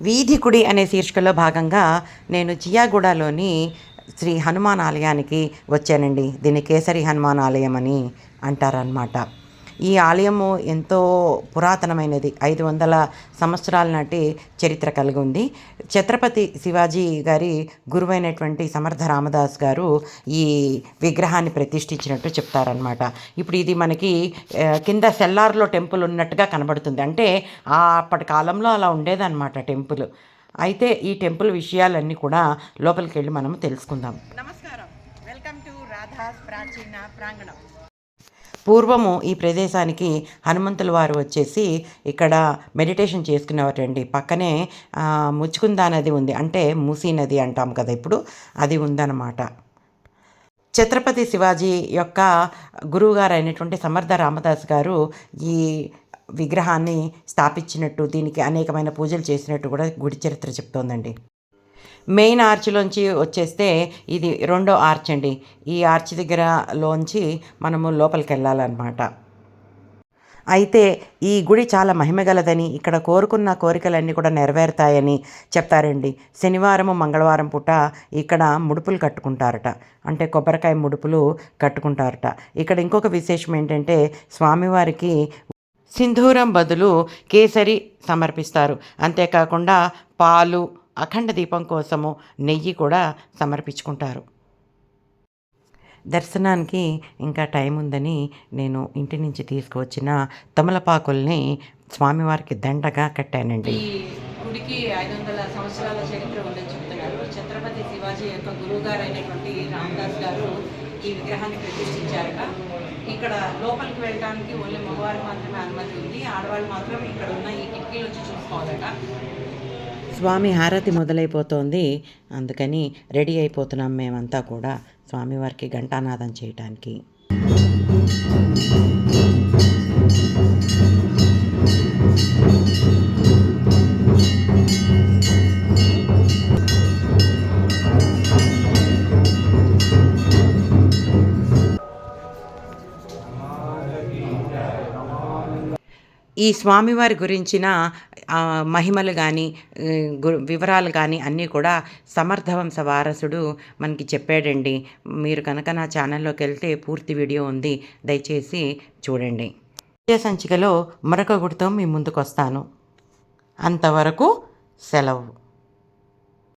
వీధి కుడి అనే శీర్షికలో భాగంగా నేను చియాగూడలోని శ్రీ హనుమాన్ ఆలయానికి వచ్చానండి. దీన్ని కేసరి హనుమాన్ ఆలయం అని అంటారనమాట. ఈ ఆలయము ఎంతో పురాతనమైనది. 500 సంవత్సరాల నాటి చరిత్ర కలిగి ఉంది. ఛత్రపతి శివాజీ గారి గురువైనటువంటి సమర్థ రామదాస్ గారు ఈ విగ్రహాన్ని ప్రతిష్ఠించినట్టు చెప్తారనమాట. ఇప్పుడు ఇది మనకి కింద సెల్లార్లో టెంపుల్ ఉన్నట్టుగా కనబడుతుంది. అంటే అప్పటి కాలంలో అలా ఉండేదన్నమాట టెంపుల్. అయితే ఈ టెంపుల్ విషయాలన్నీ కూడా లోపలికి వెళ్ళి మనం తెలుసుకుందాం. నమస్కారం, వెల్కమ్ టు రాధాస్ ప్రాచీన ప్రాంగణం. పూర్వము ఈ ప్రదేశానికి హనుమంతుల వారు వచ్చేసి ఇక్కడ మెడిటేషన్ చేసుకునేవారండి. పక్కనే ముచ్చుకుందా నది ఉంది, అంటే మూసీ నది అంటాం కదా ఇప్పుడు, అది ఉందన్నమాట. ఛత్రపతి శివాజీ యొక్క గురువుగారు అయినటువంటి సమర్థ రామదాస్ గారు ఈ విగ్రహాన్ని స్థాపించినట్టు, దీనికి అనేకమైన పూజలు చేసినట్టు కూడా గుడి చరిత్ర చెప్తోందండి. మెయిన్ ఆర్చ్లోంచి వచ్చేస్తే ఇది రెండో ఆర్చ్ అండి. ఈ ఆర్చ్ దగ్గరలోంచి మనము లోపలికి వెళ్ళాలన్నమాట. అయితే ఈ గుడి చాలా మహిమగలదని, ఇక్కడ కోరుకున్న కోరికలన్నీ కూడా నెరవేరుతాయని చెప్తారండి. శనివారము మంగళవారం పూట ఇక్కడ ముడుపులు కట్టుకుంటారట, అంటే కొబ్బరికాయ ముడుపులు కట్టుకుంటారట. ఇక్కడ ఇంకొక విశేషం ఏంటంటే స్వామివారికి సింధూరం బదులు కేసరి సమర్పిస్తారు. అంతేకాకుండా పాలు, అఖండ దీపం కోసము నెయ్యి కూడా సమర్పించుకుంటారు. దర్శనానికి ఇంకా టైం ఉందని నేను ఇంటి నుంచి తీసుకువచ్చిన తమలపాకుల్ని స్వామివారికి దండగా కట్టానండి. ఈ గుడికి 500 సంవత్సరాల చరిత్ర ఉందని చెప్తున్నారు. ఛత్రపతి శివాజీ యొక్క గురువు గారు అయినటువంటి రామదాస్ గారు ఈ విగ్రహాన్ని ప్రతిష్ఠించారట. ఇక్కడ లోపలికి వెళ్ళడానికి ఓన్లీ మగవాళ్ళు మాత్రమే అనుమతి ఉంది. ఆడవాళ్ళు మాత్రం ఇక్కడ ఉన్న ఈ కిటికీలు వచ్చి చూసుకోవాలట. స్వామి హారతి మొదలైపోతోంది, అందుకని రెడీ అయిపోతున్నాం మేమంతా కూడా స్వామివారికి ఘంటానాదం చేయటానికి. ఈ స్వామివారి గురించిన మహిమలు కానీ వివరాలు కానీ అన్నీ కూడా సమర్థవంశ వారసుడు మనకి చెప్పాడండి. మీరు కనుక నా ఛానల్లోకి వెళ్తే పూర్తి వీడియో ఉంది, దయచేసి చూడండి. విజయ సంచికలో మరొక గుడితో మీ ముందుకు వస్తాను. అంతవరకు సెలవు.